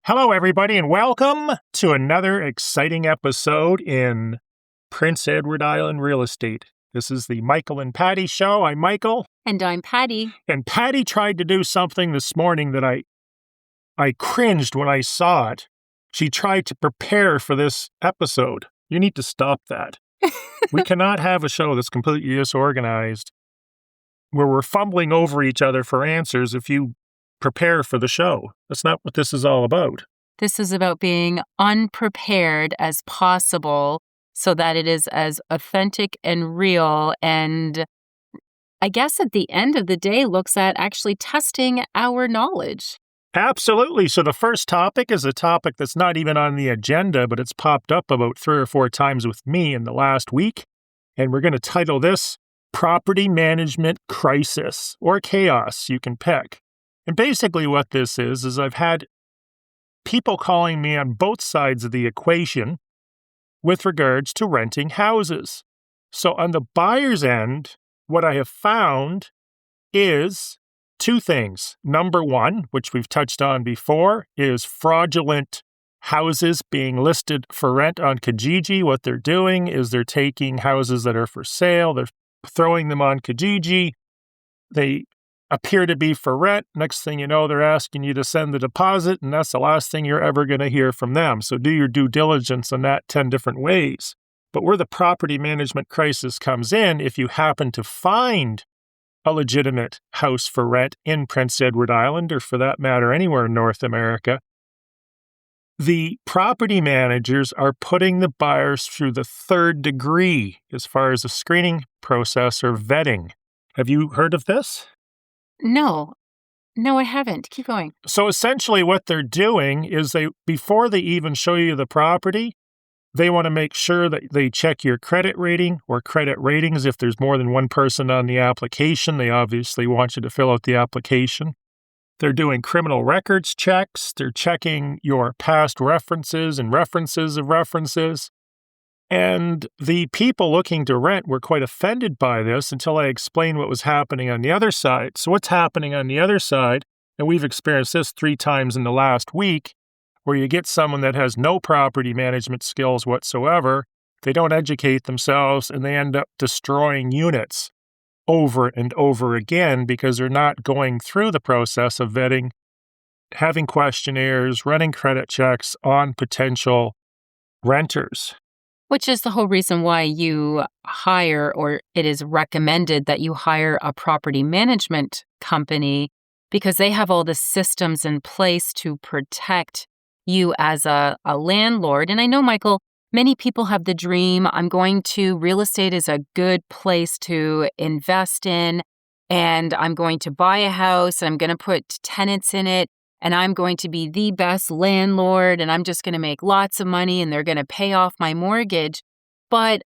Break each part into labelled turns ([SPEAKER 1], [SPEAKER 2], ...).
[SPEAKER 1] Hello, everybody, and welcome to another exciting episode in Prince Edward Island real estate. This is the Michael and Patty Show. I'm Michael.
[SPEAKER 2] And I'm Patty.
[SPEAKER 1] And Patty tried to do something this morning that I cringed when I saw it. She tried to prepare for this episode. You need to stop that. We cannot have a show that's completely disorganized where we're fumbling over each other for answers if you prepare for the show. That's not what this is all about.
[SPEAKER 2] This is about being unprepared as possible so that it is as authentic and real, and I guess at the end of the day looks at actually testing our knowledge.
[SPEAKER 1] Absolutely. So the first topic is a topic that's not even on the agenda, but it's popped up about 3 or 4 times with me in the last week. And we're going to title this Property Management Crisis or Chaos, you can pick. And basically what this is I've had people calling me on both sides of the equation with regards to renting houses. So on the buyer's end, what I have found is 2 things. Number 1, which we've touched on before, is fraudulent houses being listed for rent on Kijiji. What they're doing is they're taking houses that are for sale, they're throwing them on Kijiji. They appear to be for rent. Next thing you know, they're asking you to send the deposit, and that's the last thing you're ever going to hear from them. So do your due diligence on that 10 different ways. But where the property management crisis comes in, if you happen to find a legitimate house for rent in Prince Edward Island, or for that matter, anywhere in North America, the property managers are putting the buyers through the 3rd degree as far as a screening process or vetting. Have you heard of this?
[SPEAKER 2] No, I haven't. Keep going.
[SPEAKER 1] So essentially what they're doing is before they even show you the property, they want to make sure that they check your credit rating or credit ratings. If there's more than one person on the application, they obviously want you to fill out the application. They're doing criminal records checks. They're checking your past references and references of references. And the people looking to rent were quite offended by this until I explained what was happening on the other side. So what's happening on the other side, and we've experienced this 3 times in the last week, where you get someone that has no property management skills whatsoever, they don't educate themselves, and they end up destroying units over and over again because they're not going through the process of vetting, having questionnaires, running credit checks on potential renters.
[SPEAKER 2] Which is the whole reason why you hire, or it is recommended that you hire a property management company, because they have all the systems in place to protect you as a landlord. And I know, Michael, many people have the dream, real estate is a good place to invest in, and I'm going to buy a house, and I'm going to put tenants in it, and I'm going to be the best landlord, and I'm just going to make lots of money, and they're going to pay off my mortgage. But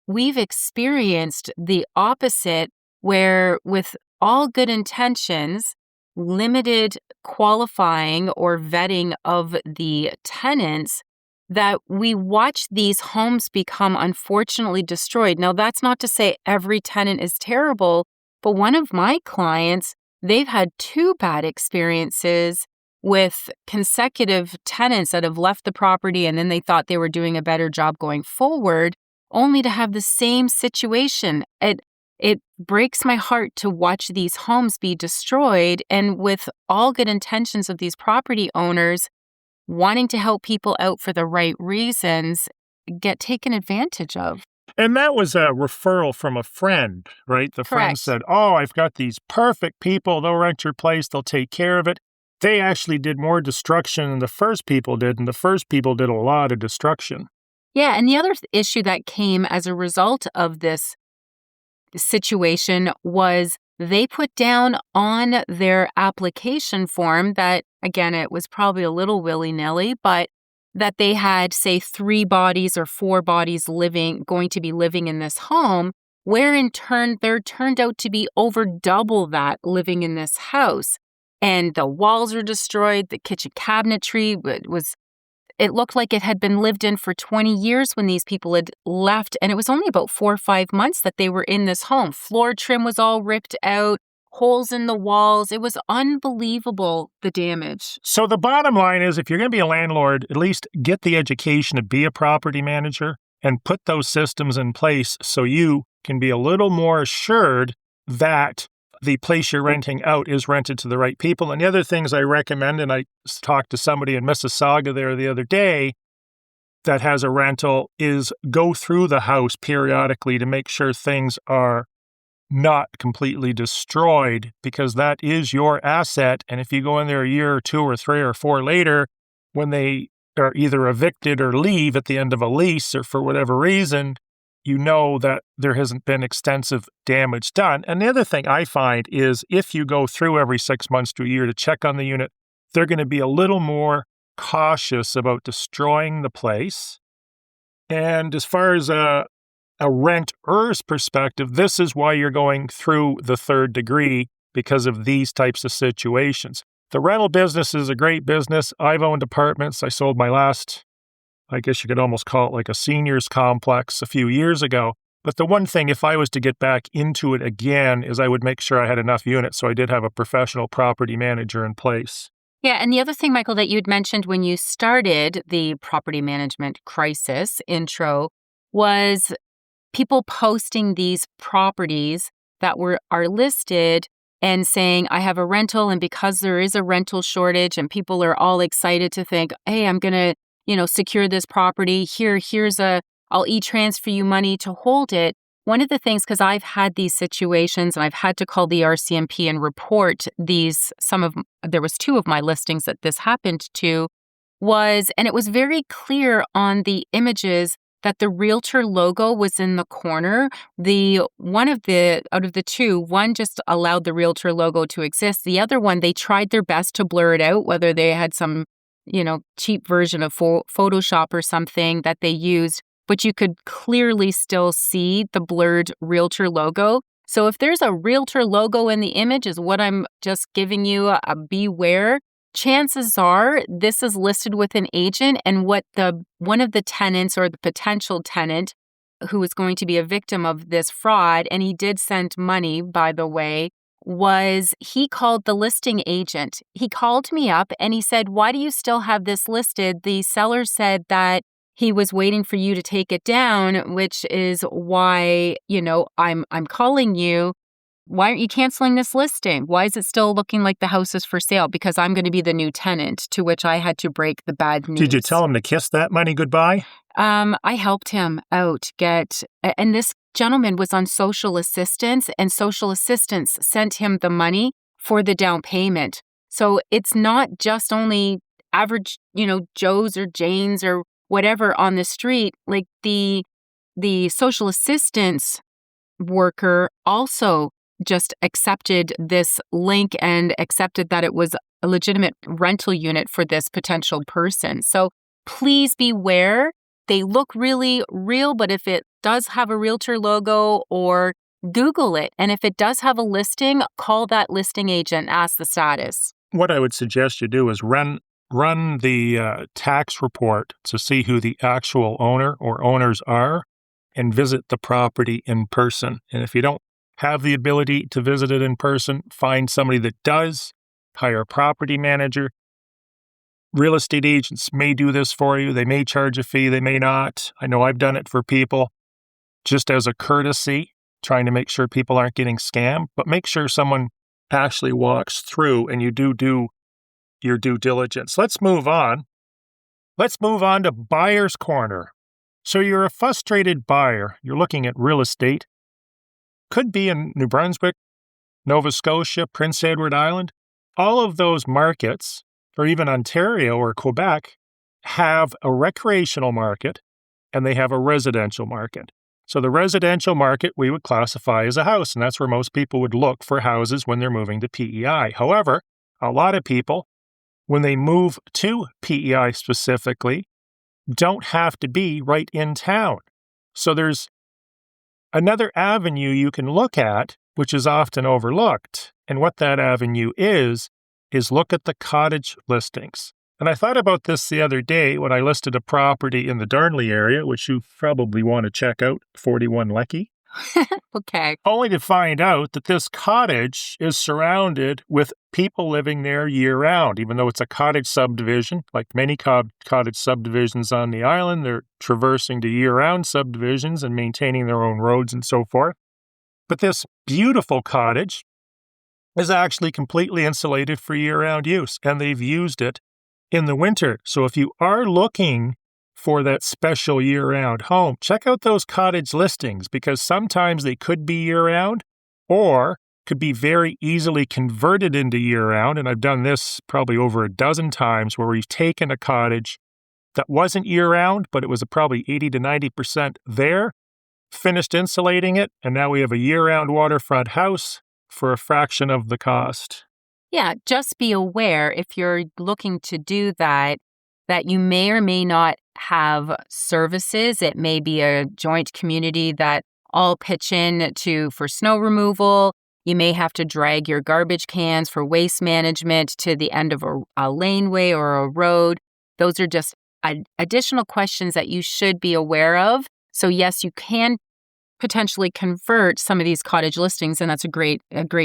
[SPEAKER 2] we've experienced the opposite, where with all good intentions, limited qualifying or vetting of the tenants, that we watch these homes become unfortunately destroyed. Now, that's not to say every tenant is terrible, but one of my clients, they've had 2 bad experiences with consecutive tenants that have left the property, and then they thought they were doing a better job going forward, only to have the same situation. It breaks my heart to watch these homes be destroyed, and with all good intentions of these property owners wanting to help people out for the right reasons, get taken advantage of.
[SPEAKER 1] And that was a referral from a friend, right? The friend
[SPEAKER 2] Correct.
[SPEAKER 1] said, "Oh, I've got these perfect people. They'll rent your place. They'll take care of it." They actually did more destruction than the first people did, and the first people did a lot of destruction.
[SPEAKER 2] Yeah, and the other issue that came as a result of this situation was they put down on their application form that, again, it was probably a little willy-nilly, but that they had, say, 3 bodies or 4 bodies going to be living in this home, where in turn there turned out to be over double that living in this house. And the walls are destroyed, the kitchen cabinetry it looked like it had been lived in for 20 years when these people had left, and it was only about 4 or 5 months that they were in this home. Floor trim was all ripped out, holes in the walls. It was unbelievable, the damage.
[SPEAKER 1] So the bottom line is, if you're going to be a landlord, at least get the education to be a property manager and put those systems in place so you can be a little more assured that the place you're renting out is rented to the right people. And the other things I recommend, and I talked to somebody in Mississauga there the other day that has a rental, is go through the house periodically to make sure things are not completely destroyed, because that is your asset. And if you go in there a year or 2 or 3 or 4 later, when they are either evicted or leave at the end of a lease or for whatever reason, you know that there hasn't been extensive damage done. And the other thing I find is, if you go through every 6 months to a year to check on the unit, they're going to be a little more cautious about destroying the place. And as far as a renter's perspective, this is why you're going through the third degree, because of these types of situations. The rental business is a great business. I've owned apartments. I sold my last, I guess you could almost call it like a seniors complex, a few years ago. But the one thing, if I was to get back into it again, is I would make sure I had enough units. So I did have a professional property manager in place.
[SPEAKER 2] Yeah, and the other thing, Michael, that you'd mentioned when you started the property management crisis intro was people posting these properties that are listed and saying, I have a rental, and because there is a rental shortage and people are all excited to think, hey, I'm going to, secure this property. I'll e-transfer you money to hold it. One of the things, because I've had these situations and I've had to call the RCMP and report there was 2 of my listings that this happened to, and it was very clear on the images that the realtor logo was in the corner. Out of the 2, one just allowed the realtor logo to exist. The other one, they tried their best to blur it out, whether they had some, cheap version of Photoshop or something that they used, but you could clearly still see the blurred realtor logo. So if there's a realtor logo in the image, is what I'm just giving you a beware. Chances are this is listed with an agent, and what one of the tenants or the potential tenant who is going to be a victim of this fraud, and he did send money, by the way, was he called the listing agent. He called me up and he said, why do you still have this listed? The seller said that he was waiting for you to take it down, which is why, I'm calling you. Why aren't you canceling this listing? Why is it still looking like the house is for sale? Because I'm going to be the new tenant, to which I had to break the bad news.
[SPEAKER 1] Did you tell him to kiss that money goodbye?
[SPEAKER 2] I helped him out and this gentleman was on social assistance, and social assistance sent him the money for the down payment. So it's not just only average, Joes or Janes or whatever on the street. Like the social assistance worker also just accepted this link and accepted that it was a legitimate rental unit for this potential person. So please beware. They look really real, but if it does have a realtor logo, or Google it, and if it does have a listing, call that listing agent, ask the status.
[SPEAKER 1] What I would suggest you do is run the tax report to see who the actual owner or owners are, and visit the property in person. And if you don't have the ability to visit it in person, find somebody that does. Hire a property manager. Real estate agents may do this for you. They may charge a fee, they may not. I know I've done it for people just as a courtesy, trying to make sure people aren't getting scammed, but make sure someone actually walks through and you do your due diligence. Let's move on. Let's move on to buyer's corner. So you're a frustrated buyer. You're looking at real estate. Could be in New Brunswick, Nova Scotia, Prince Edward Island. All of those markets, or even Ontario or Quebec, have a recreational market and they have a residential market. So the residential market we would classify as a house, and that's where most people would look for houses when they're moving to PEI. However, a lot of people, when they move to PEI specifically, don't have to be right in town. So there's another avenue you can look at, which is often overlooked. And what that avenue is look at the cottage listings. And I thought about this the other day when I listed a property in the Darnley area, which you probably want to check out, 41 Lecky.
[SPEAKER 2] Okay.
[SPEAKER 1] Only to find out that this cottage is surrounded with people living there year-round. Even though it's a cottage subdivision, like many cottage subdivisions on the island, they're traversing to year-round subdivisions and maintaining their own roads and so forth. But this beautiful cottage is actually completely insulated for year-round use, and they've used it in the winter. So if you are looking for that special year-round home, check out those cottage listings, because sometimes they could be year-round or could be very easily converted into year-round. And I've done this probably over a dozen times, where we've taken a cottage that wasn't year-round, but it was probably 80 to 90% there, finished insulating it, and now we have a year-round waterfront house for a fraction of the cost.
[SPEAKER 2] Yeah, just be aware if you're looking to do that you may or may not have services. It may be a joint community that all pitch in to for snow removal. You may have to drag your garbage cans for waste management to the end of a laneway or a road. Those are just additional questions that you should be aware of. So yes, you can potentially convert some of these cottage listings, and that's a great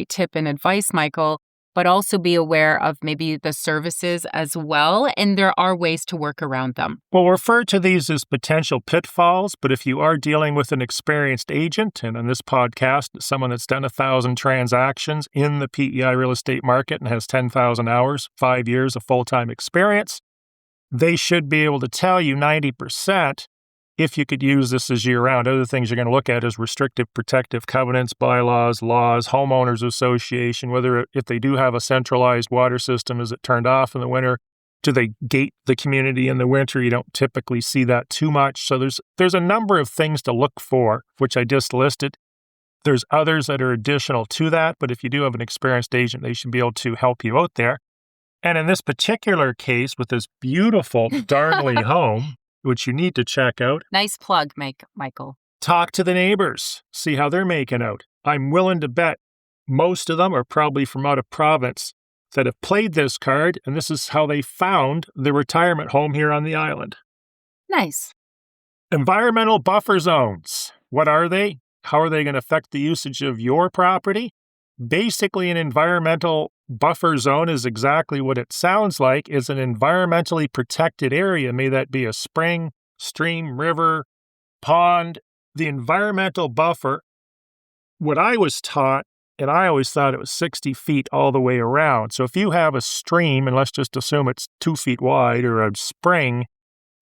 [SPEAKER 2] tip and advice, Michael. But also be aware of maybe the services as well, and there are ways to work around them.
[SPEAKER 1] We'll refer to these as potential pitfalls, but if you are dealing with an experienced agent, and on this podcast, someone that's done 1,000 transactions in the PEI real estate market and has 10,000 hours, 5 years of full-time experience, they should be able to tell you 90% if you could use this as year-round. Other things you're going to look at is restrictive protective covenants, bylaws, laws, homeowners association, whether if they do have a centralized water system, is it turned off in the winter? Do they gate the community in the winter? You don't typically see that too much. So there's a number of things to look for, which I just listed. There's others that are additional to that, but if you do have an experienced agent, they should be able to help you out there. And in this particular case, with this beautiful Darnley home, which you need to check out.
[SPEAKER 2] Nice plug, Michael.
[SPEAKER 1] Talk to the neighbors, see how they're making out. I'm willing to bet most of them are probably from out of province that have played this card, and this is how they found the retirement home here on the island.
[SPEAKER 2] Nice.
[SPEAKER 1] Environmental buffer zones. What are they? How are they going to affect the usage of your property? Basically, an environmental buffer zone is exactly what it sounds like. It's an environmentally protected area. May that be a spring, stream, river, pond. The environmental buffer, what I was taught, and I always thought it was 60 feet all the way around. So if you have a stream, and let's just assume it's 2 feet wide, or a spring,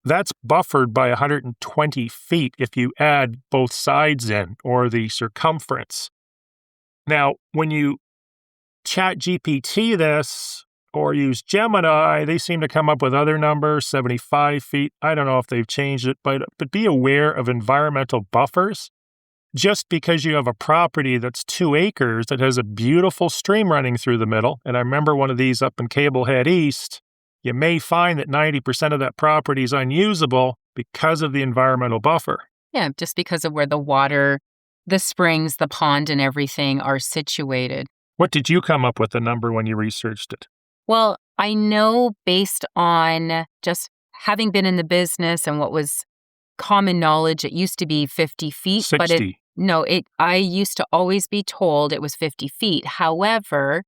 [SPEAKER 1] that's buffered by 120 feet if you add both sides in, or the circumference. Now, when you chat GPT this or use Gemini, they seem to come up with other numbers, 75 feet. I don't know if they've changed it, but be aware of environmental buffers. Just because you have a property that's 2 acres that has a beautiful stream running through the middle, and I remember one of these up in Cablehead East, you may find that 90% of that property is unusable because of the environmental buffer.
[SPEAKER 2] Yeah, just because of where the water, the springs, the pond, and everything are situated.
[SPEAKER 1] What did you come up with the number when you researched it?
[SPEAKER 2] Well, I know based on just having been in the business and what was common knowledge, it used to be 50 feet.
[SPEAKER 1] 60.
[SPEAKER 2] But I used to always be told it was 50 feet. However,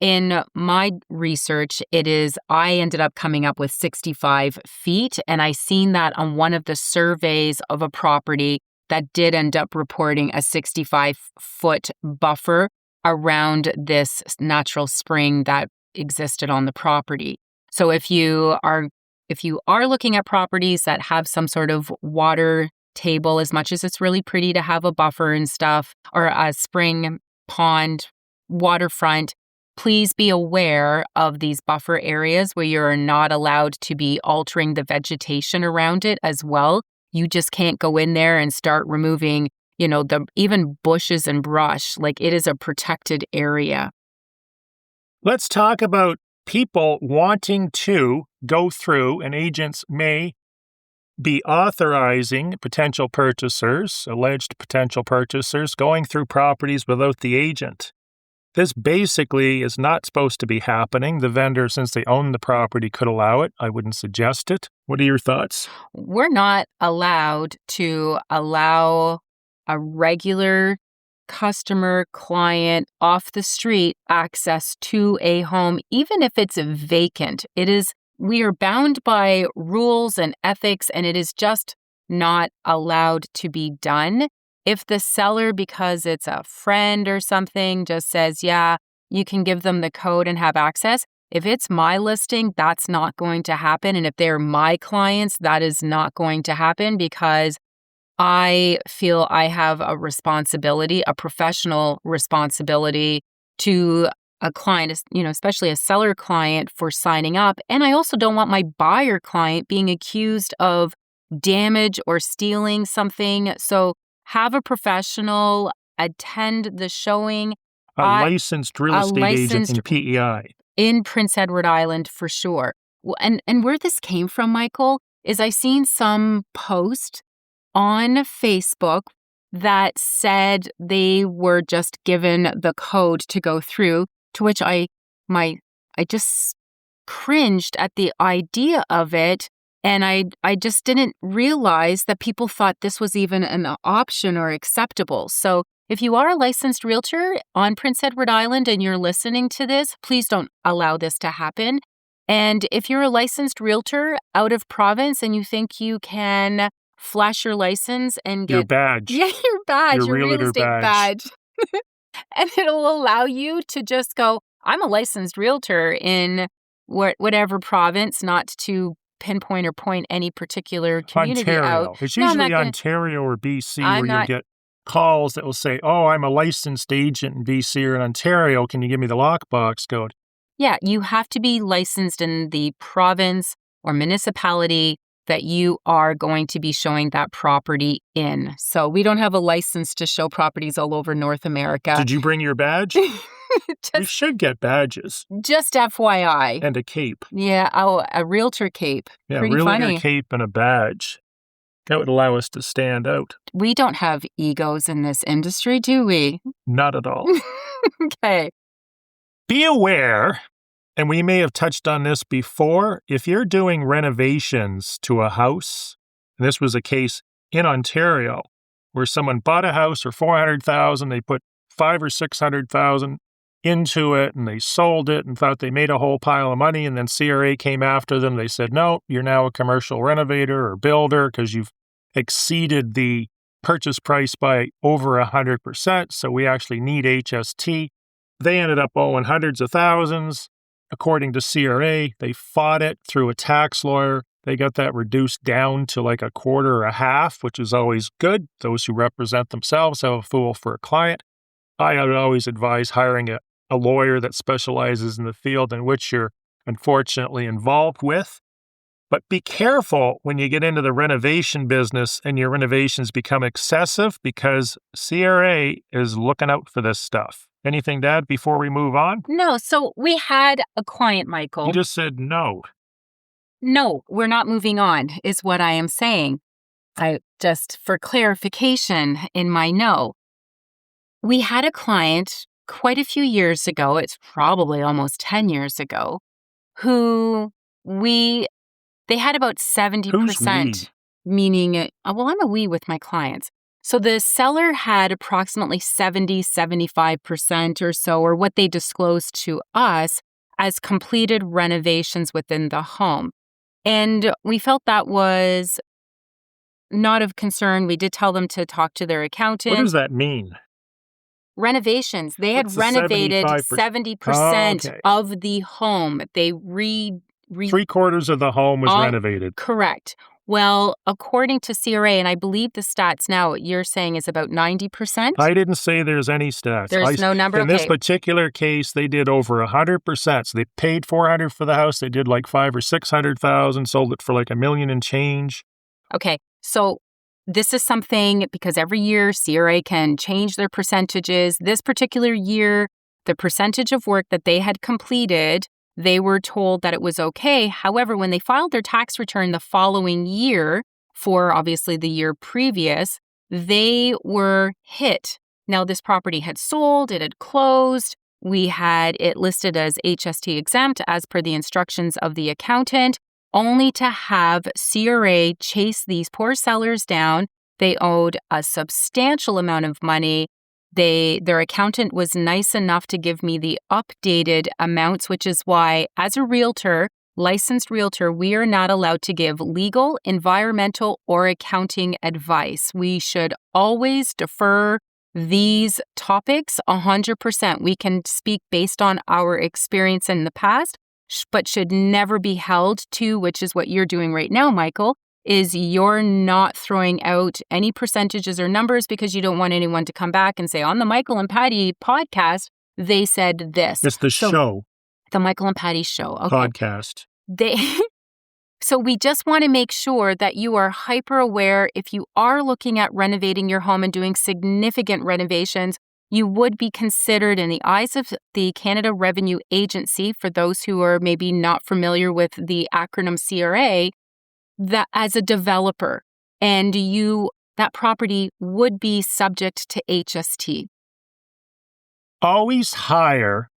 [SPEAKER 2] in my research, I ended up coming up with 65 feet, and I seen that on one of the surveys of a property that did end up reporting a 65-foot buffer around this natural spring that existed on the property. So if you are looking at properties that have some sort of water table, as much as it's really pretty to have a buffer and stuff, or a spring, pond, waterfront, please be aware of these buffer areas where you're not allowed to be altering the vegetation around it as well. You just can't go in there and start removing, even bushes and brush. Like, it is a protected area.
[SPEAKER 1] Let's talk about people wanting to go through, and agents may be authorizing potential purchasers, alleged potential purchasers, going through properties without the agent. This basically is not supposed to be happening. The vendor, since they own the property, could allow it. I wouldn't suggest it. What are your thoughts?
[SPEAKER 2] We're not allowed to allow a regular customer, client off the street access to a home, even if it's vacant. We are bound by rules and ethics, and it is just not allowed to be done. If the seller, because it's a friend or something, just says, yeah, you can give them the code and have access. If it's my listing, that's not going to happen. And if they're my clients, that is not going to happen, because I feel I have a responsibility, a professional responsibility to a client, especially a seller client, for signing up. And I also don't want my buyer client being accused of damage or stealing something. So have a professional attend the showing.
[SPEAKER 1] A licensed real estate agent in PEI.
[SPEAKER 2] In Prince Edward Island, for sure. And where this came from, Michael, is I seen some post on Facebook that said they were just given the code to go through, to which I just cringed at the idea of it. And I just didn't realize that people thought this was even an option or acceptable. So if you are a licensed realtor on Prince Edward Island and you're listening to this, please don't allow this to happen. And if you're a licensed realtor out of province and you think you can flash your license and get
[SPEAKER 1] your badge.
[SPEAKER 2] Yeah, your badge, your real estate badge. And it'll allow you to just go, I'm a licensed realtor in whatever province, not to pinpoint or point any particular community
[SPEAKER 1] Ontario.
[SPEAKER 2] out.
[SPEAKER 1] It's usually Ontario or BC where you'll get calls that will say, oh, I'm a licensed agent in BC or in Ontario. Can you give me the lockbox code?
[SPEAKER 2] Yeah, you have to be licensed in the province or municipality that you are going to be showing that property in. So we don't have a license to show properties all over North America.
[SPEAKER 1] Did you bring your badge? We should get badges.
[SPEAKER 2] Just FYI.
[SPEAKER 1] And a cape.
[SPEAKER 2] Yeah, a realtor cape.
[SPEAKER 1] Yeah,
[SPEAKER 2] Pretty
[SPEAKER 1] realtor
[SPEAKER 2] funny.
[SPEAKER 1] cape and a badge. That would allow us to stand out.
[SPEAKER 2] We don't have egos in this industry, do we?
[SPEAKER 1] Not at all.
[SPEAKER 2] Okay.
[SPEAKER 1] Be aware, and we may have touched on this before, if you're doing renovations to a house, and this was a case in Ontario, where someone bought a house for $400,000, they put $500,000 or $600,000 into it, and they sold it and thought they made a whole pile of money, and then CRA came after them. They said, no, you're now a commercial renovator or builder because you've exceeded the purchase price by over 100%, so we actually need HST. They ended up owing hundreds of thousands. According to CRA, they fought it through a tax lawyer. They got that reduced down to like a quarter or a half, which is always good. Those who represent themselves have a fool for a client. I would always advise hiring a lawyer that specializes in the field in which you're unfortunately involved with. But be careful when you get into the renovation business and your renovations become excessive, because CRA is looking out for this stuff. Anything to add before we move on?
[SPEAKER 2] No, so we had a client, Michael.
[SPEAKER 1] You just said no.
[SPEAKER 2] No, we're not moving on, is what I am saying. Just for clarification in my no. We had a client quite a few years ago, it's probably almost 10 years ago, who they had about 70%.
[SPEAKER 1] Who's we?
[SPEAKER 2] Meaning, well, I'm a we with my clients. So the seller had approximately 75% or so, or what they disclosed to us as completed renovations within the home. And we felt that was not of concern. We did tell them to talk to their accountant.
[SPEAKER 1] What does that mean?
[SPEAKER 2] Renovations. They had
[SPEAKER 1] What's the
[SPEAKER 2] renovated
[SPEAKER 1] 75%?
[SPEAKER 2] 70% of the home. They
[SPEAKER 1] Three-quarters of the home was renovated.
[SPEAKER 2] Correct. Well, according to CRA, and I believe the stats now, what you're saying is about 90%?
[SPEAKER 1] I didn't say there's any stats.
[SPEAKER 2] There's no number?
[SPEAKER 1] In this particular case, they did over 100%. So they paid $400,000 for the house. They did like $500,000 or $600,000, sold it for like $1 million and change.
[SPEAKER 2] Okay, so this is something, because every year CRA can change their percentages. This particular year, the percentage of work that they had completed, they were told that it was okay. However, when they filed their tax return the following year, for obviously the year previous, they were hit. Now, this property had sold, it had closed. We had it listed as HST exempt as per the instructions of the accountant, only to have CRA chase these poor sellers down They owed a substantial amount of money. Their accountant was nice enough to give me the updated amounts, which is why, as a realtor, licensed realtor, we are not allowed to give legal, environmental, or accounting advice. We should always defer these topics 100%. We can speak based on our experience in the past, but should never be held to, which is what you're doing right now, Michael, is you're not throwing out any percentages or numbers because you don't want anyone to come back and say, on the Michael and Patty podcast, they said this.
[SPEAKER 1] It's the show.
[SPEAKER 2] The Michael and Patty show. Okay.
[SPEAKER 1] Podcast.
[SPEAKER 2] So we just want to make sure that you are hyper aware. If you are looking at renovating your home and doing significant renovations, you would be considered in the eyes of the Canada Revenue Agency, for those who are maybe not familiar with the acronym CRA, that as a developer, and that property would be subject to HST.
[SPEAKER 1] Always hire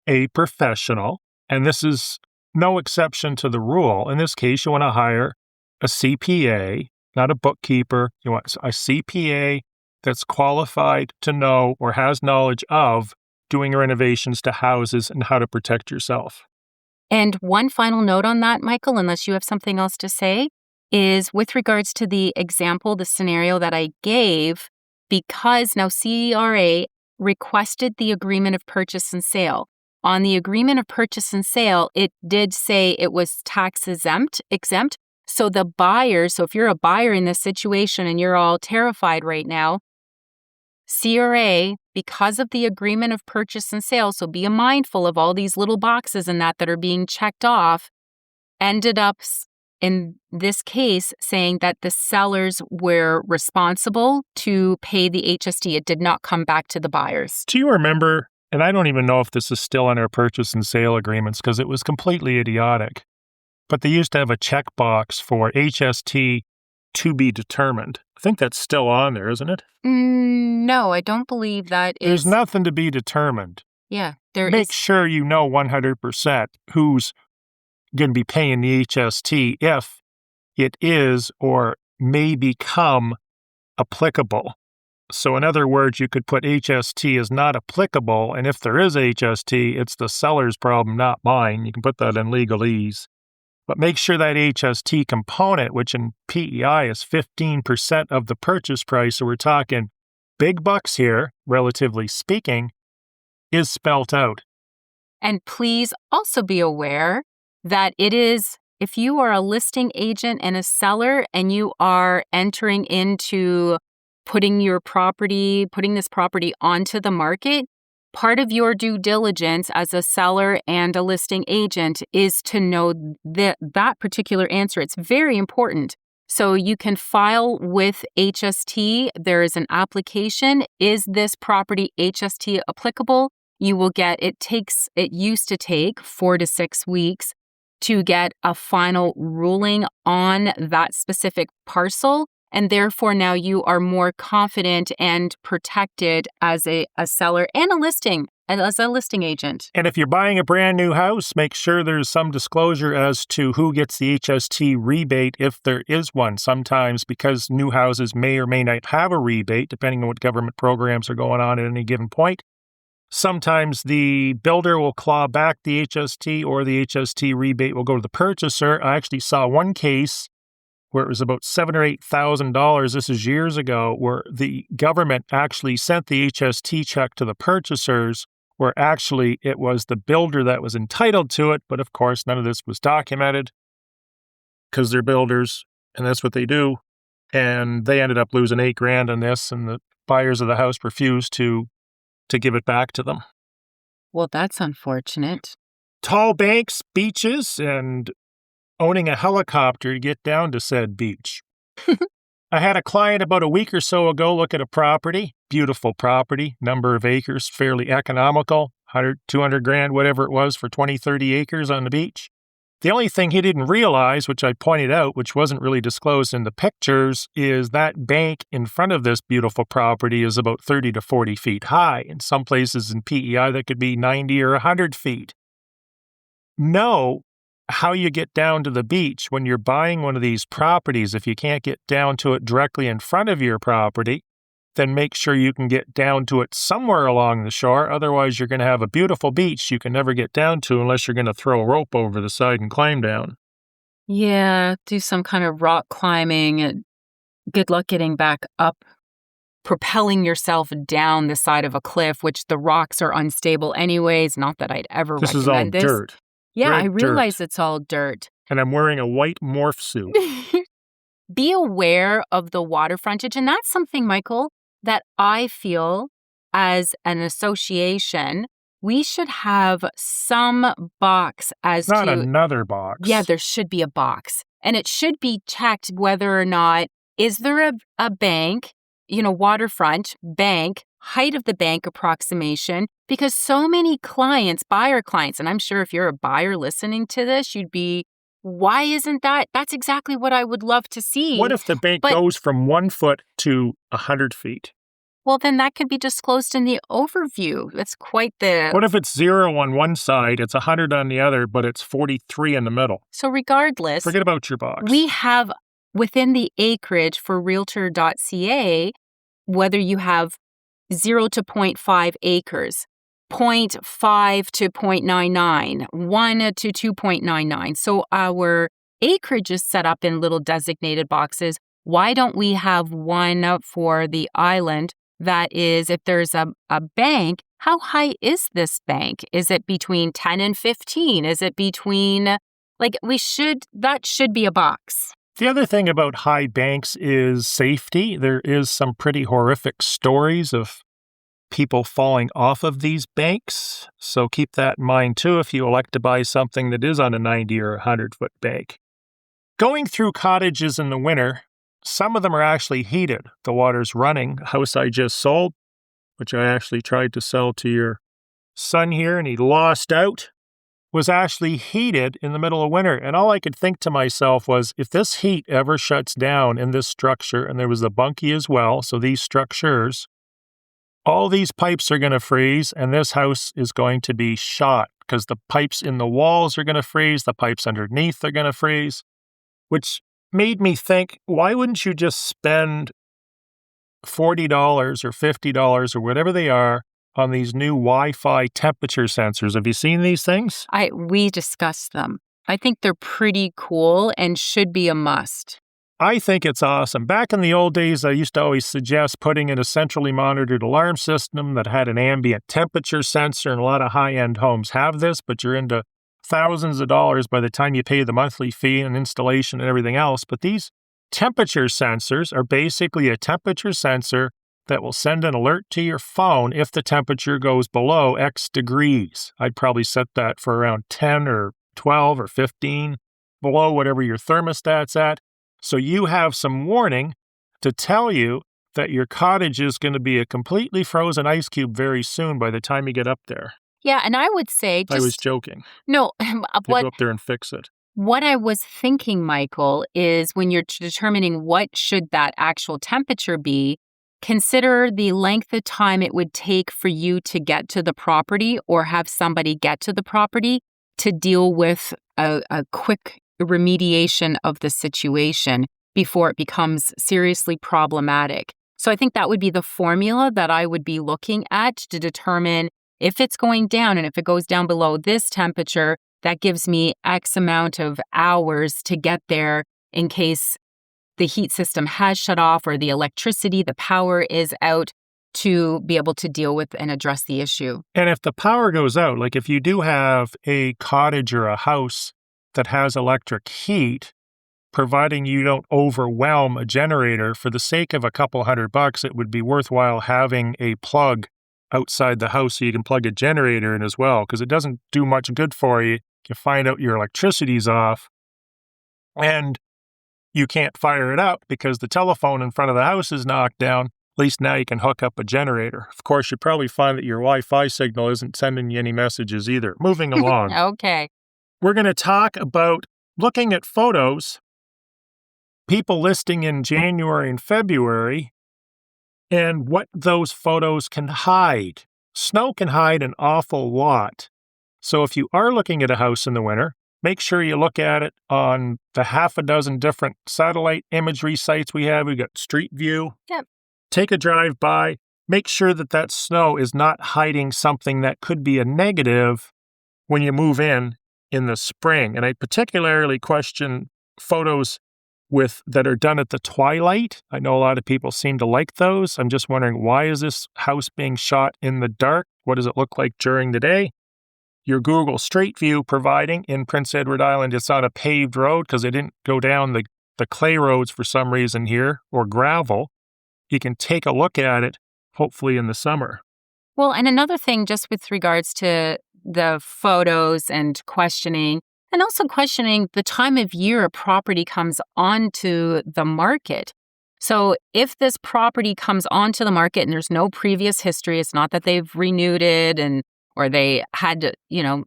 [SPEAKER 1] a professional, and this is no exception to the rule. In this case, you want to hire a CPA, not a bookkeeper. You want a CPA that's qualified to know or has knowledge of doing renovations to houses and how to protect yourself.
[SPEAKER 2] And one final note on that, Michael, unless you have something else to say, is with regards to the example, the scenario that I gave, because now CRA requested the agreement of purchase and sale. On the agreement of purchase and sale, it did say it was tax exempt. So the buyer, so if you're a buyer in this situation and you're all terrified right now, CRA, because of the agreement of purchase and sale, so be mindful of all these little boxes and that are being checked off, ended up in this case saying that the sellers were responsible to pay the HST. It did not come back to the buyers.
[SPEAKER 1] Do you remember, and I don't even know if this is still in our purchase and sale agreements because it was completely idiotic, but they used to have a checkbox for HST to be determined. I think that's still on there, isn't it?
[SPEAKER 2] No, I don't believe that is.
[SPEAKER 1] There's nothing to be determined.
[SPEAKER 2] Yeah, there
[SPEAKER 1] Make
[SPEAKER 2] is.
[SPEAKER 1] sure you know 100% who's going to be paying the HST if it is or may become applicable. So in other words, you could put HST is not applicable, and if there is HST, it's the seller's problem, not mine. You can put that in legalese. But make sure that HST component, which in PEI is 15% of the purchase price, so we're talking big bucks here, relatively speaking, is spelt out.
[SPEAKER 2] And please also be aware that it is, if you are a listing agent and a seller and you are entering into putting this property onto the market, part of your due diligence as a seller and a listing agent is to know that particular answer. It's very important. So you can file with HST. There is an application. Is this property HST applicable? You will get, it used to take 4 to 6 weeks to get a final ruling on that specific parcel. And therefore, now you are more confident and protected as a seller and as a listing agent.
[SPEAKER 1] And if you're buying a brand new house, make sure there's some disclosure as to who gets the HST rebate if there is one. Sometimes, because new houses may or may not have a rebate, depending on what government programs are going on at any given point, sometimes the builder will claw back the HST or the HST rebate will go to the purchaser. I actually saw one case where it was about $7,000 or $8,000, this is years ago, where the government actually sent the HST check to the purchasers, where actually it was the builder that was entitled to it, but of course none of this was documented because they're builders and that's what they do. And they ended up losing $8,000 on this, and the buyers of the house refused to give it back to them.
[SPEAKER 2] Well, that's unfortunate.
[SPEAKER 1] Tall banks, beaches, and owning a helicopter to get down to said beach. I had a client about a week or so ago look at a property, beautiful property, number of acres, fairly economical, 100, 200 grand, whatever it was for 20, 30 acres on the beach. The only thing he didn't realize, which I pointed out, which wasn't really disclosed in the pictures, is that bank in front of this beautiful property is about 30 to 40 feet high. In some places in PEI, that could be 90 or 100 feet. No how you get down to the beach. When you're buying one of these properties, if you can't get down to it directly in front of your property, then make sure you can get down to it somewhere along the shore. Otherwise, you're going to have a beautiful beach you can never get down to unless you're going to throw a rope over the side and climb down.
[SPEAKER 2] Yeah, do some kind of rock climbing. And good luck getting back up, propelling yourself down the side of a cliff, which the rocks are unstable anyways. Not that I'd ever
[SPEAKER 1] This is all
[SPEAKER 2] recommend this.
[SPEAKER 1] dirt.
[SPEAKER 2] Yeah,
[SPEAKER 1] Red
[SPEAKER 2] I realize
[SPEAKER 1] dirt.
[SPEAKER 2] it's all dirt.
[SPEAKER 1] And I'm wearing a white morph suit.
[SPEAKER 2] Be aware of the water frontage. And that's something, Michael, that I feel as an association, we should have some box as
[SPEAKER 1] Not
[SPEAKER 2] to...
[SPEAKER 1] another box.
[SPEAKER 2] Yeah, there should be a box. And it should be checked whether or not, is there a bank, waterfront, bank, height of the bank approximation? Because so many clients, buyer clients, and I'm sure if you're a buyer listening to this, you'd be, why isn't that? That's exactly what I would love to see.
[SPEAKER 1] What if the bank goes from 1 foot to 100 feet?
[SPEAKER 2] Well, then that could be disclosed in the overview. That's quite the...
[SPEAKER 1] What if it's 0 on one side, it's 100 on the other, but it's 43 in the middle?
[SPEAKER 2] So regardless...
[SPEAKER 1] Forget about your box.
[SPEAKER 2] We have within the acreage for realtor.ca, whether you have 0 to 0.5 acres, 0.5 to 0.99, 1 to 2.99. So our acreage is set up in little designated boxes. Why don't we have one for the island that is, if there's a bank, how high is this bank? Is it between 10 and 15? Is it between, that should be a box.
[SPEAKER 1] The other thing about high banks is safety. There is some pretty horrific stories of people falling off of these banks. So keep that in mind too if you elect to buy something that is on a 90 or 100-foot bank. Going through cottages in the winter, some of them are actually heated. The water's running. The house I just sold, which I actually tried to sell to your son here and he lost out, was actually heated in the middle of winter. And all I could think to myself was, if this heat ever shuts down in this structure, and there was a bunkie as well, so these structures, all these pipes are going to freeze and this house is going to be shot because the pipes in the walls are going to freeze, the pipes underneath are going to freeze, which made me think, why wouldn't you just spend $40 or $50 or whatever they are on these new Wi-Fi temperature sensors? Have you seen these things?
[SPEAKER 2] We discussed them. I think they're pretty cool and should be a must.
[SPEAKER 1] I think it's awesome. Back in the old days, I used to always suggest putting in a centrally monitored alarm system that had an ambient temperature sensor, and a lot of high-end homes have this, but you're into thousands of dollars by the time you pay the monthly fee and installation and everything else. But these temperature sensors are basically a temperature sensor that will send an alert to your phone if the temperature goes below X degrees. I'd probably set that for around 10 or 12 or 15, below whatever your thermostat's at. So you have some warning to tell you that your cottage is going to be a completely frozen ice cube very soon by the time you get up there.
[SPEAKER 2] Yeah, and I would say
[SPEAKER 1] I was joking.
[SPEAKER 2] No,
[SPEAKER 1] you go up there and fix it.
[SPEAKER 2] What I was thinking, Michael, is when you're determining what should that actual temperature be, consider the length of time it would take for you to get to the property or have somebody get to the property to deal with a quick remediation of the situation before it becomes seriously problematic. So I think that would be the formula that I would be looking at to determine if it's going down, and if it goes down below this temperature, that gives me X amount of hours to get there in case the heat system has shut off or the electricity, the power is out, to be able to deal with and address the issue.
[SPEAKER 1] And if the power goes out, like if you do have a cottage or a house that has electric heat, providing you don't overwhelm a generator, for the sake of a couple $100, it would be worthwhile having a plug outside the house so you can plug a generator in as well, because it doesn't do much good for you. You find out your electricity's off and you can't fire it up because the telephone in front of the house is knocked down. At least now you can hook up a generator. Of course, you probably find that your Wi-Fi signal isn't sending you any messages either. Moving along.
[SPEAKER 2] Okay.
[SPEAKER 1] We're going to talk about looking at photos, people listing in January and February, and what those photos can hide. Snow can hide an awful lot. So if you are looking at a house in the winter, make sure you look at it on the half a dozen different satellite imagery sites we have. We've got Street View.
[SPEAKER 2] Yep.
[SPEAKER 1] Take a drive by. Make sure that snow is not hiding something that could be a negative when you move in the spring. And I particularly question photos that are done at the twilight. I know a lot of people seem to like those. I'm just wondering, why is this house being shot in the dark? What does it look like during the day? Your Google Street View providing in Prince Edward Island, it's on a paved road because they didn't go down the clay roads for some reason here, or gravel. You can take a look at it, hopefully in the summer.
[SPEAKER 2] Well, and another thing just with regards to the photos and questioning, and also questioning the time of year a property comes onto the market. So if this property comes onto the market and there's no previous history, it's not that they've renewed it or they had,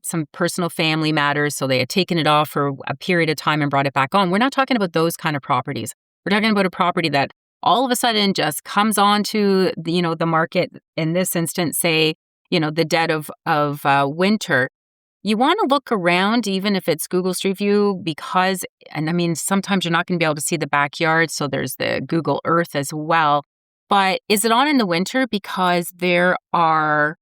[SPEAKER 2] some personal family matters, so they had taken it off for a period of time and brought it back on. We're not talking about those kind of properties. We're talking about a property that all of a sudden just comes onto the market. In this instance, say, the dead of winter. You want to look around, even if it's Google Street View, because, sometimes you're not going to be able to see the backyard, so there's the Google Earth as well. But is it on in the winter? Because there are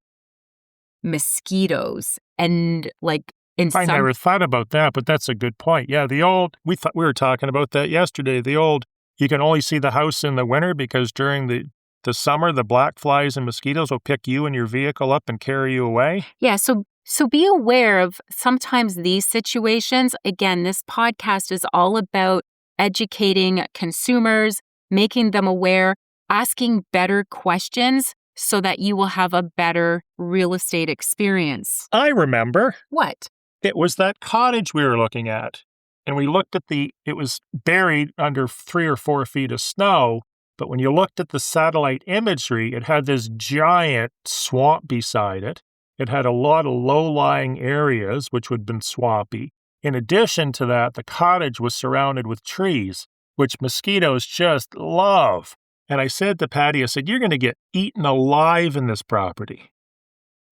[SPEAKER 2] mosquitoes and I
[SPEAKER 1] never thought about that, but that's a good point. Yeah, we were talking about that yesterday. You can only see the house in the winter because during the summer, the black flies and mosquitoes will pick you and your vehicle up and carry you away.
[SPEAKER 2] Yeah, so be aware of sometimes these situations. Again, this podcast is all about educating consumers, making them aware, asking better questions so that you will have a better real estate experience.
[SPEAKER 1] I remember.
[SPEAKER 2] What?
[SPEAKER 1] It was that cottage we were looking at. And we looked at it was buried under 3 or 4 feet of snow. But when you looked at the satellite imagery, it had this giant swamp beside it. It had a lot of low-lying areas, which would have been swampy. In addition to that, the cottage was surrounded with trees, which mosquitoes just love. And I said to Patty, you're going to get eaten alive in this property.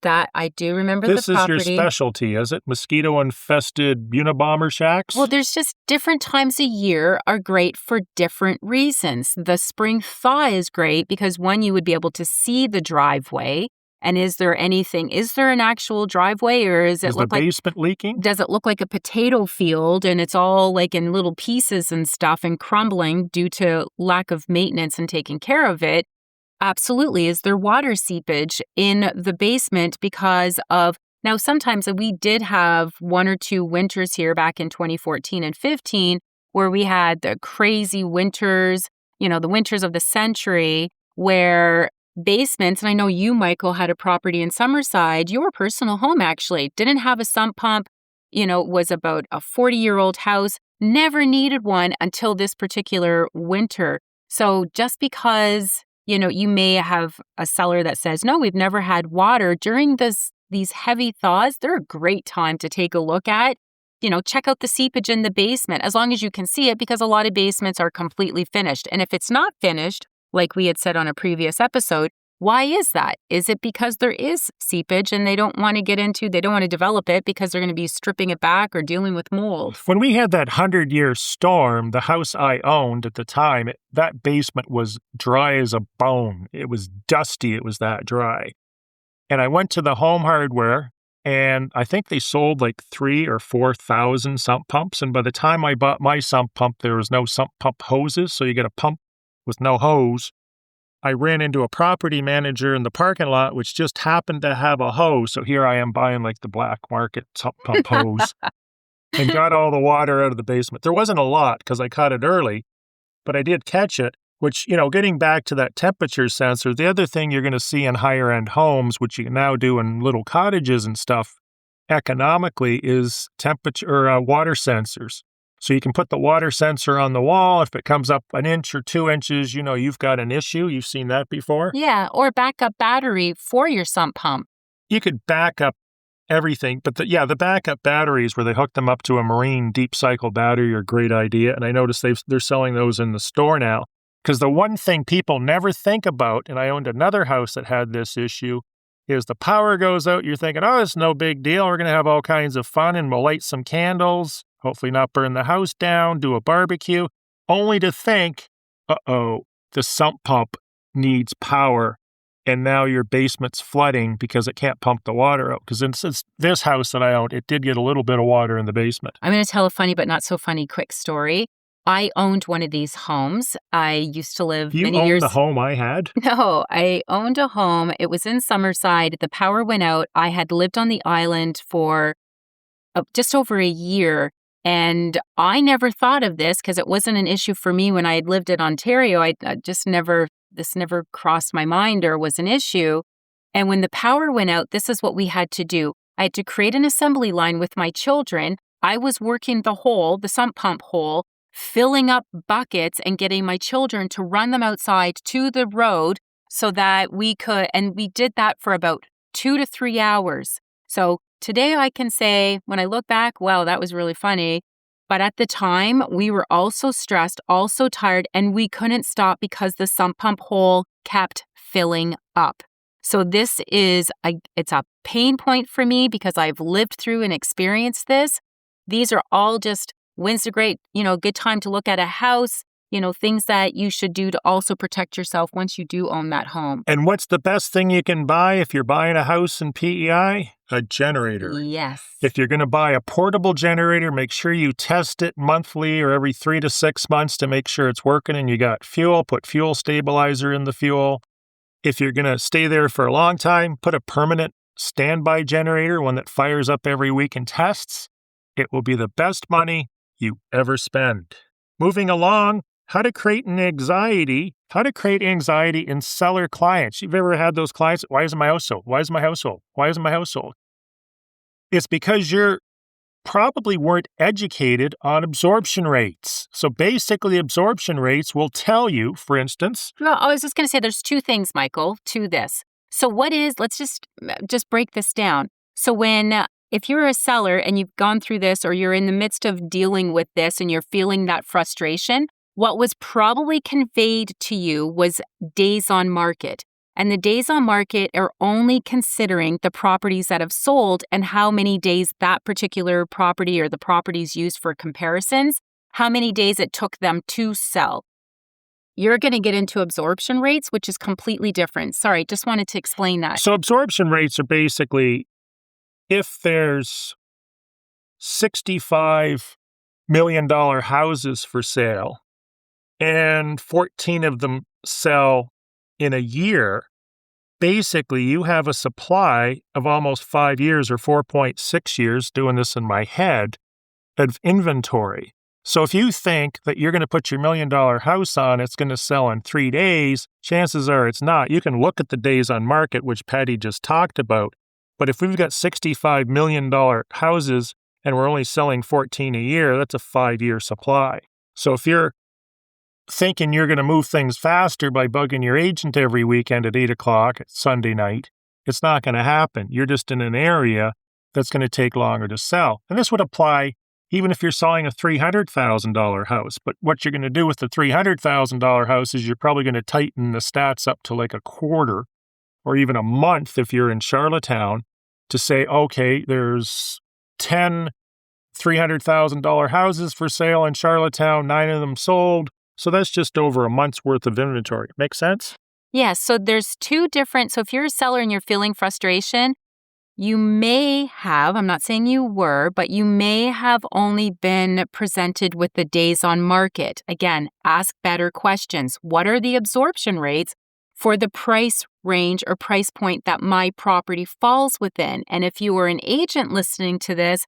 [SPEAKER 2] That I do remember the property.
[SPEAKER 1] This is your specialty, is it? Mosquito-infested Unabomber shacks?
[SPEAKER 2] Well, there's just different times a year are great for different reasons. The spring thaw is great because, one, you would be able to see the driveway. And is there an actual driveway, or is
[SPEAKER 1] the basement leaking?
[SPEAKER 2] Does it look like a potato field and it's all in little pieces and stuff and crumbling due to lack of maintenance and taking care of it? Absolutely. Is there water seepage in the basement because of, now sometimes we did have 1 or 2 winters here back in 2014 and 15 where we had the crazy winters, the winters of the century where basements, and I know you, Michael, had a property in Summerside, your personal home actually, didn't have a sump pump, was about a 40-year-old house, never needed one until this particular winter. So just because, you may have a seller that says, no, we've never had water during these heavy thaws, they're a great time to take a look at. Check out the seepage in the basement as long as you can see it, because a lot of basements are completely finished. And if it's not finished, like we had said on a previous episode, why is that? Is it because there is seepage and they don't want to develop it because they're going to be stripping it back or dealing with mold?
[SPEAKER 1] When we had that 100-year storm, the house I owned at the time, that basement was dry as a bone. It was dusty. It was that dry. And I went to the Home Hardware, and I think they sold 3,000 or 4,000 sump pumps. And by the time I bought my sump pump, there was no sump pump hoses, so you get a pump with no hose. I ran into a property manager in the parking lot, which just happened to have a hose. So here I am buying the black market sump pump hose and got all the water out of the basement. There wasn't a lot because I caught it early, but I did catch it, which, getting back to that temperature sensor, the other thing you're going to see in higher end homes, which you can now do in little cottages and stuff economically, is temperature or water sensors. So you can put the water sensor on the wall. If it comes up 1 inch or 2 inches, you've got an issue. You've seen that before.
[SPEAKER 2] Yeah, or backup battery for your sump pump.
[SPEAKER 1] You could back up everything. But the backup batteries where they hook them up to a marine deep cycle battery are a great idea. And I noticed they're selling those in the store now. Because the one thing people never think about, and I owned another house that had this issue, is the power goes out. You're thinking, oh, it's no big deal. We're going to have all kinds of fun and we'll light some candles, hopefully not burn the house down, do a barbecue, only to think, uh-oh, the sump pump needs power. And now your basement's flooding because it can't pump the water out. Because since this house that I owned, it did get a little bit of water in the basement.
[SPEAKER 2] I'm going to tell a funny but not so funny quick story. I owned one of these homes. I used to live
[SPEAKER 1] You
[SPEAKER 2] many
[SPEAKER 1] owned
[SPEAKER 2] years.
[SPEAKER 1] the home I had?
[SPEAKER 2] No, I owned a home. It was in Summerside. The power went out. I had lived on the island for just over a year. And I never thought of this because it wasn't an issue for me when I had lived in Ontario. I just never, this never crossed my mind or was an issue. And when the power went out, this is what we had to do. I had to create an assembly line with my children. I was working the sump pump hole, filling up buckets and getting my children to run them outside to the road so that we could, and we did that for about 2 to 3 hours. So today I can say, when I look back, wow, that was really funny. But at the time, we were all so stressed, all so tired, and we couldn't stop because the sump pump hole kept filling up. So this is it's a pain point for me because I've lived through and experienced this. These are all just when's a great, good time to look at a house, things that you should do to also protect yourself once you do own that home.
[SPEAKER 1] And what's the best thing you can buy if you're buying a house in PEI? A generator.
[SPEAKER 2] Yes.
[SPEAKER 1] If you're going to buy a portable generator, make sure you test it monthly or every 3 to 6 months to make sure it's working and you got fuel. Put fuel stabilizer in the fuel. If you're going to stay there for a long time, put a permanent standby generator, one that fires up every week and tests. It will be the best money you ever spend. Moving along, how to create anxiety in seller clients. You've ever had those clients? Why isn't my house sold? Why isn't my house sold? Why isn't my house sold? It's because you're probably weren't educated on absorption rates. So basically, absorption rates will tell you, for instance.
[SPEAKER 2] Well, I was just going to say there's 2 things, Michael, to this. So let's just break this down. So if you're a seller and you've gone through this or you're in the midst of dealing with this and you're feeling that frustration, what was probably conveyed to you was days on market. And the days on market are only considering the properties that have sold and how many days that particular property or the properties used for comparisons, how many days it took them to sell. You're going to get into absorption rates, which is completely different. Sorry, just wanted to explain that.
[SPEAKER 1] So absorption rates are basically if there's $65 million houses for sale and 14 of them sell in a year, basically you have a supply of almost 5 years or 4.6 years, doing this in my head, of inventory. So if you think that you're going to put your $1 million house on, it's going to sell in 3 days, chances are it's not. You can look at the days on market, which Patty just talked about. But if we've got $65 million houses and we're only selling 14 a year, that's a 5-year supply. So if you're thinking you're going to move things faster by bugging your agent every weekend at 8 o'clock at Sunday night, it's not going to happen. You're just in an area that's going to take longer to sell. And this would apply even if you're selling a $300,000 house. But what you're going to do with the $300,000 house is you're probably going to tighten the stats up to like a quarter or even a month if you're in Charlottetown to say, okay, there's 10 $300,000 houses for sale in Charlottetown, 9 of them sold. So that's just over a month's worth of inventory. Make sense?
[SPEAKER 2] Yeah, so there's 2 different, so if you're a seller and you're feeling frustration, you may have, I'm not saying you were, but you may have only been presented with the days on market. Again, ask better questions. What are the absorption rates for the price range or price point that my property falls within? And if you are an agent listening to this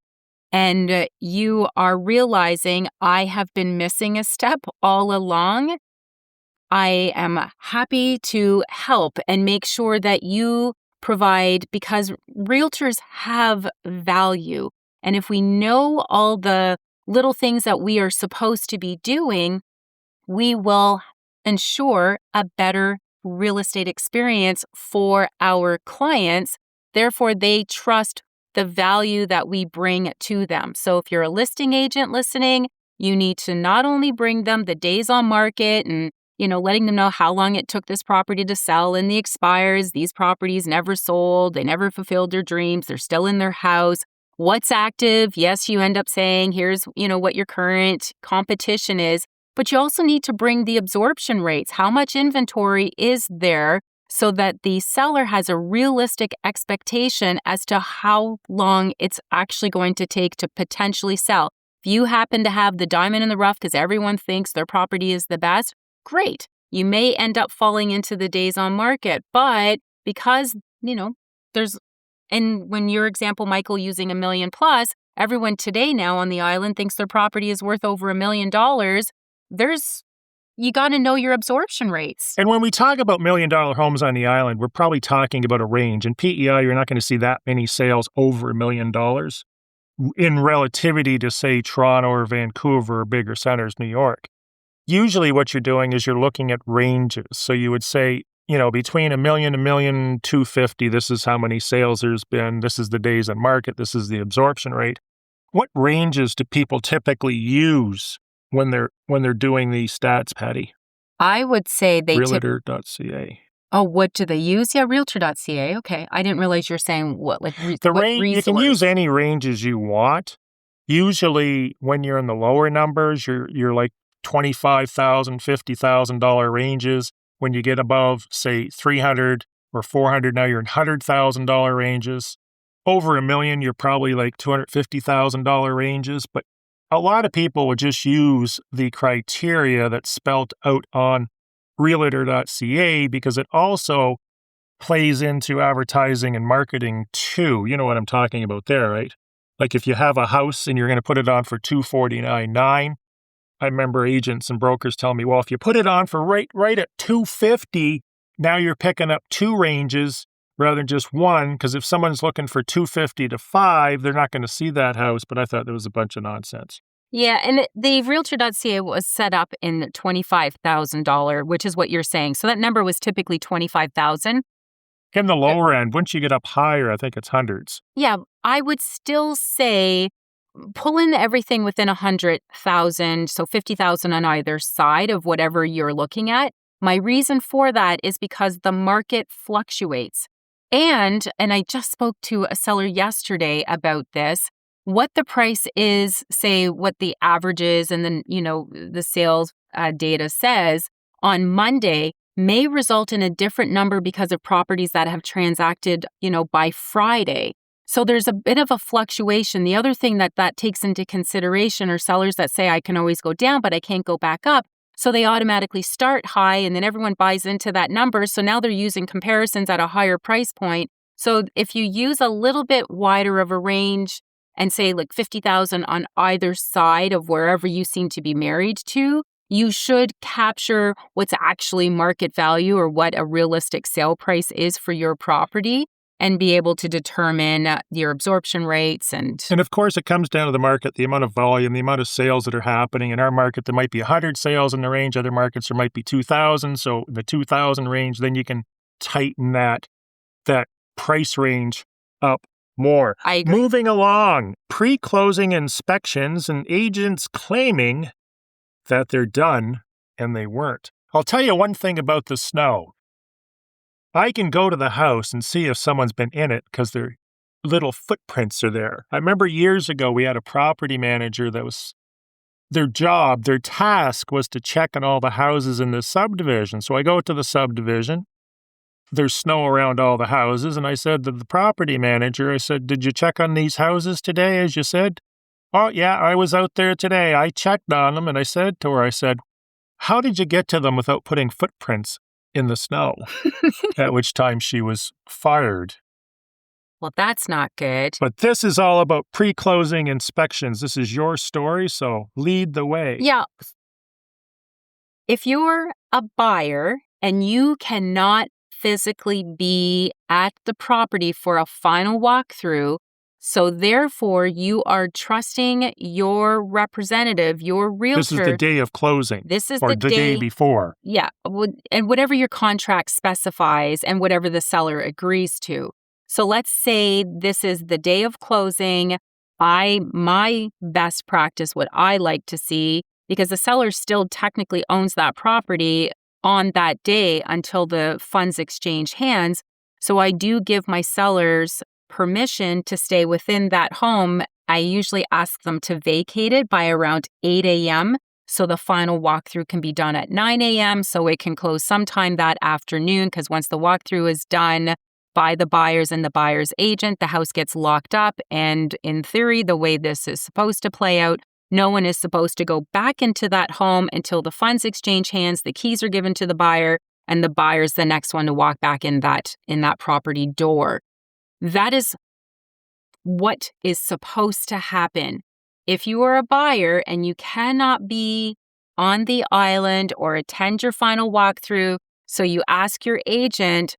[SPEAKER 2] and you are realizing I have been missing a step all along, I am happy to help and make sure that you provide, because realtors have value. And if we know all the little things that we are supposed to be doing, we will ensure a better real estate experience for our clients. Therefore, they trust the value that we bring to them. So if you're a listing agent listening, you need to not only bring them the days on market and letting them know how long it took this property to sell and the expires. These properties never sold. They never fulfilled their dreams. They're still in their house. What's active? Yes, you end up saying, here's, what your current competition is. But you also need to bring the absorption rates. How much inventory is there so that the seller has a realistic expectation as to how long it's actually going to take to potentially sell. If you happen to have the diamond in the rough because everyone thinks their property is the best, great. You may end up falling into the days on market, but because, there's, and when your example, Michael, using $1 million plus, everyone today now on the island thinks their property is worth over $1 million. You got to know your absorption rates.
[SPEAKER 1] And when we talk about $1 million homes on the island, we're probably talking about a range. In PEI, you're not going to see that many sales over $1 million in relativity to, say, Toronto or Vancouver or bigger centers, New York. Usually what you're doing is you're looking at ranges. So you would say, between $1 million and $1,250,000, this is how many sales there's been. This is the days on market. This is the absorption rate. What ranges do people typically use when they're doing these stats, Patty?
[SPEAKER 2] I would say they
[SPEAKER 1] Realtor.ca.
[SPEAKER 2] Oh, what do they use? Yeah, Realtor.ca. Okay, I didn't realize you're saying what
[SPEAKER 1] the range. You can use any ranges you want. Usually, when you're in the lower numbers, you're like $25,000, $50,000 ranges. When you get above, say, $300,000 or $400,000, now you're in $100,000 ranges. Over $1 million, you're probably like $250,000 ranges. But a lot of people would just use the criteria that's spelled out on Realtor.ca because it also plays into advertising and marketing too. You know what I'm talking about there, right? Like if you have a house and you're going to put it on for $249,900, I remember agents and brokers telling me, well, if you put it on for right at $250,000, now you're picking up two ranges rather than just one, because if someone's looking for $250,000 to $500,000, they're not going to see that house. But I thought that was a bunch of nonsense.
[SPEAKER 2] Yeah, and the Realtor.ca was set up in $25,000, which is what you're saying. So that number was typically $25,000.
[SPEAKER 1] In the lower end, once you get up higher, I think it's hundreds.
[SPEAKER 2] Yeah, I would still say pull in everything within 100,000, so 50,000 on either side of whatever you're looking at. My reason for that is because the market fluctuates. And I just spoke to a seller yesterday about this. What the price is, say what the average is, and then, the sales data says on Monday may result in a different number because of properties that have transacted, by Friday. So there's a bit of a fluctuation. The other thing that takes into consideration are sellers that say, I can always go down, but I can't go back up. So they automatically start high and then everyone buys into that number. So now they're using comparisons at a higher price point. So if you use a little bit wider of a range and say like 50,000 on either side of wherever you seem to be married to, you should capture what's actually market value or what a realistic sale price is for your property and be able to determine your absorption rates. And
[SPEAKER 1] of course, it comes down to the market, the amount of volume, the amount of sales that are happening. In our market, there might be 100 sales in the range. Other markets, there might be 2,000. So the 2,000 range, then you can tighten that price range up more.
[SPEAKER 2] I agree.
[SPEAKER 1] Moving along, pre-closing inspections and agents claiming that they're done and they weren't. I'll tell you one thing about the snow. I can go to the house and see if someone's been in it because their little footprints are there. I remember years ago, we had a property manager that was, their task was to check on all the houses in the subdivision. So I go to the subdivision. There's snow around all the houses. And I said to the property manager, I said, did you check on these houses today, as you said? Oh, yeah, I was out there today. I checked on them. And I said to her, how did you get to them without putting footprints in the snow? At which time she was fired.
[SPEAKER 2] Well, that's not good.
[SPEAKER 1] But this is all about pre-closing inspections. This is your story, so lead the way.
[SPEAKER 2] Yeah. If you're a buyer and you cannot physically be at the property for a final walkthrough, so therefore you are trusting your representative, your realtor.
[SPEAKER 1] This is the day of closing.
[SPEAKER 2] This is
[SPEAKER 1] or
[SPEAKER 2] the
[SPEAKER 1] day before.
[SPEAKER 2] Yeah, and whatever your contract specifies and whatever the seller agrees to. So let's say this is the day of closing. My best practice, what I like to see, because the seller still technically owns that property, on that day until the funds exchange hands. So I do give my sellers permission to stay within that home. I usually ask them to vacate it by around 8 a.m. so the final walkthrough can be done at 9 a.m. so it can close sometime that afternoon, because once the walkthrough is done by the buyers and the buyer's agent, the house gets locked up. And in theory, the way this is supposed to play out, no one is supposed to go back into that home until the funds exchange hands, the keys are given to the buyer, and the buyer's the next one to walk back in that property door. That is what is supposed to happen. If you are a buyer and you cannot be on the island or attend your final walkthrough, so you ask your agent,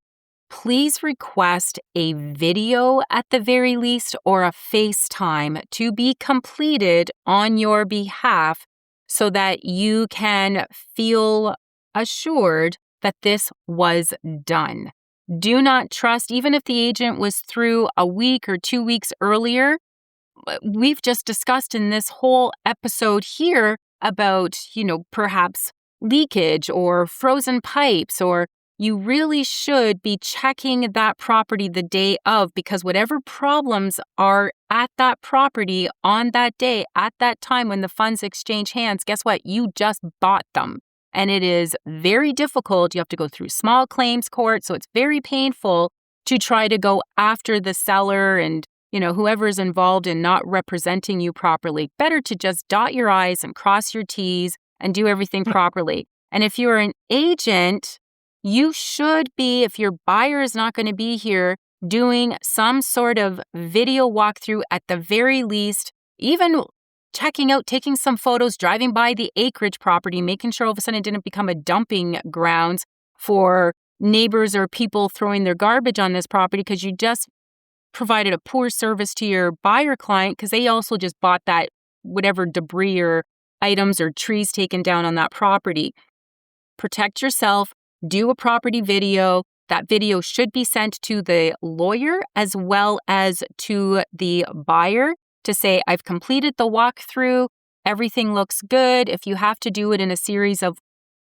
[SPEAKER 2] please request a video at the very least or a FaceTime to be completed on your behalf so that you can feel assured that this was done. Do not trust, even if the agent was through a week or 2 weeks earlier. We've just discussed in this whole episode here about, perhaps leakage or frozen pipes, or you really should be checking that property the day of, because whatever problems are at that property on that day, at that time when the funds exchange hands, guess what? You just bought them. And it is very difficult. You have to go through small claims court. So it's very painful to try to go after the seller and, whoever is involved in not representing you properly. Better to just dot your I's and cross your T's and do everything properly. And if you're an agent, you should be, if your buyer is not going to be here, doing some sort of video walkthrough at the very least, even checking out, taking some photos, driving by the acreage property, making sure all of a sudden it didn't become a dumping grounds for neighbors or people throwing their garbage on this property, because you just provided a poor service to your buyer client because they also just bought that whatever debris or items or trees taken down on that property. Protect yourself. Do a property video. That video should be sent to the lawyer as well as to the buyer to say, I've completed the walkthrough. Everything looks good. If you have to do it in a series of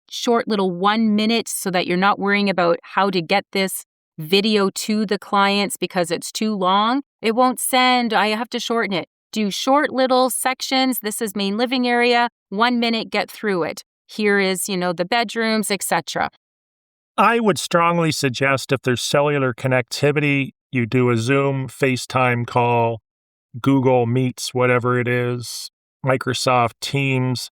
[SPEAKER 2] short little 1 minute so that you're not worrying about how to get this video to the clients because it's too long, it won't send. I have to shorten it. Do short little sections. This is main living area. 1 minute, get through it. Here is, the bedrooms, etc.
[SPEAKER 1] I would strongly suggest if there's cellular connectivity, you do a Zoom, FaceTime call, Google Meets, whatever it is, Microsoft Teams.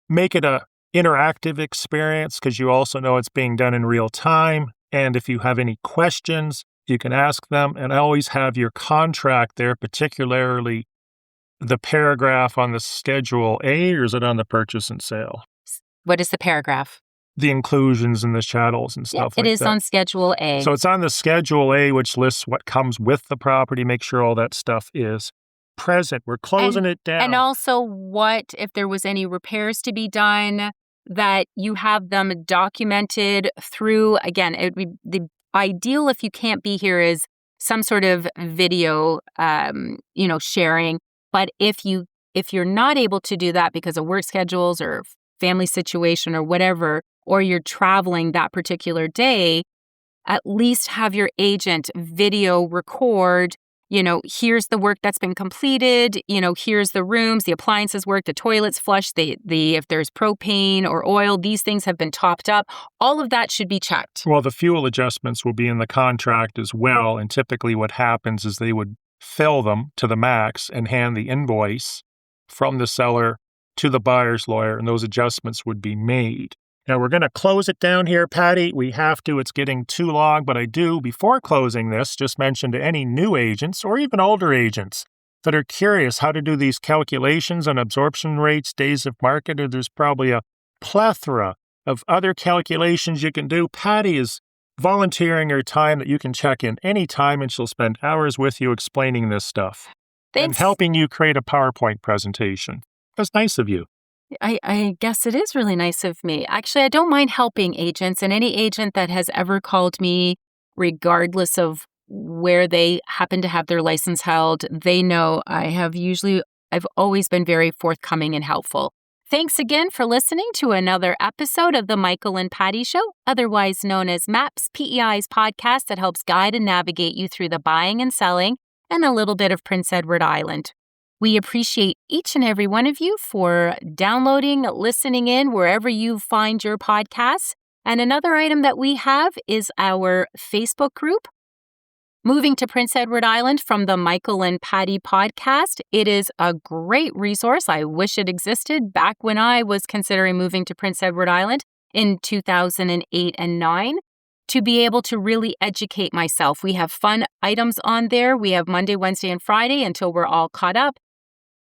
[SPEAKER 1] Make it a interactive experience because you also know it's being done in real time. And if you have any questions, you can ask them. And always have your contract there, particularly the paragraph on the Schedule A, or is it on the purchase and sale?
[SPEAKER 2] What is the paragraph?
[SPEAKER 1] The inclusions and the chattels and stuff like that.
[SPEAKER 2] It is on Schedule A.
[SPEAKER 1] So it's on the Schedule A, which lists what comes with the property. Make sure all that stuff is present. We're closing it down.
[SPEAKER 2] And also what, if there was any repairs to be done, that you have them documented through, again, it would be the ideal if you can't be here is some sort of video, sharing. But if you're not able to do that because of work schedules or family situation or whatever, or you're traveling that particular day, at least have your agent video record, here's the work that's been completed, here's the rooms, the appliances work, the toilets flushed, if there's propane or oil, these things have been topped up. All of that should be checked.
[SPEAKER 1] Well, the fuel adjustments will be in the contract as well. And typically what happens is they would fill them to the max and hand the invoice from the seller to the buyer's lawyer, and those adjustments would be made. Now, we're going to close it down here, Patty. We have to. It's getting too long, but I do, before closing this, just mention to any new agents or even older agents that are curious how to do these calculations on absorption rates, days of market, or there's probably a plethora of other calculations you can do. Patty is volunteering her time that you can check in anytime, and she'll spend hours with you explaining this stuff.
[SPEAKER 2] Thanks.
[SPEAKER 1] And helping you create a PowerPoint presentation. That's nice of you.
[SPEAKER 2] I guess it is really nice of me. Actually, I don't mind helping agents, and any agent that has ever called me, regardless of where they happen to have their license held, they know I've always been very forthcoming and helpful. Thanks again for listening to another episode of the Michael and Patty Show, otherwise known as MAPS, PEI's podcast that helps guide and navigate you through the buying and selling and a little bit of Prince Edward Island. We appreciate each and every one of you for downloading, listening in wherever you find your podcasts. And another item that we have is our Facebook group. Moving to Prince Edward Island from the Michael and Patty podcast. It is a great resource. I wish it existed back when I was considering moving to Prince Edward Island in 2008 and 9 to be able to really educate myself. We have fun items on there. We have Monday, Wednesday, and Friday until we're all caught up.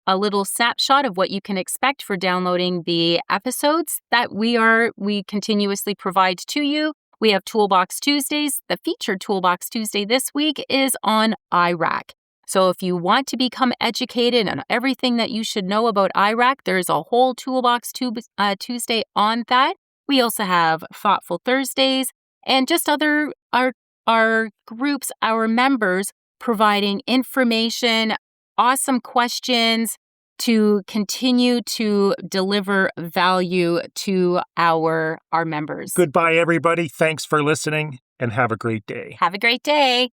[SPEAKER 2] A little snapshot of what you can expect for downloading the episodes that we continuously provide to you. We have Toolbox Tuesdays. The featured Toolbox Tuesday this week is on Iraq. So if you want to become educated on everything that you should know about Iraq, there's a whole Toolbox Tuesday on that. We also have Thoughtful Thursdays and just our groups, our members providing information, awesome questions to continue to deliver value to our members.
[SPEAKER 1] Goodbye, everybody. Thanks for listening and have a great day.
[SPEAKER 2] Have a great day.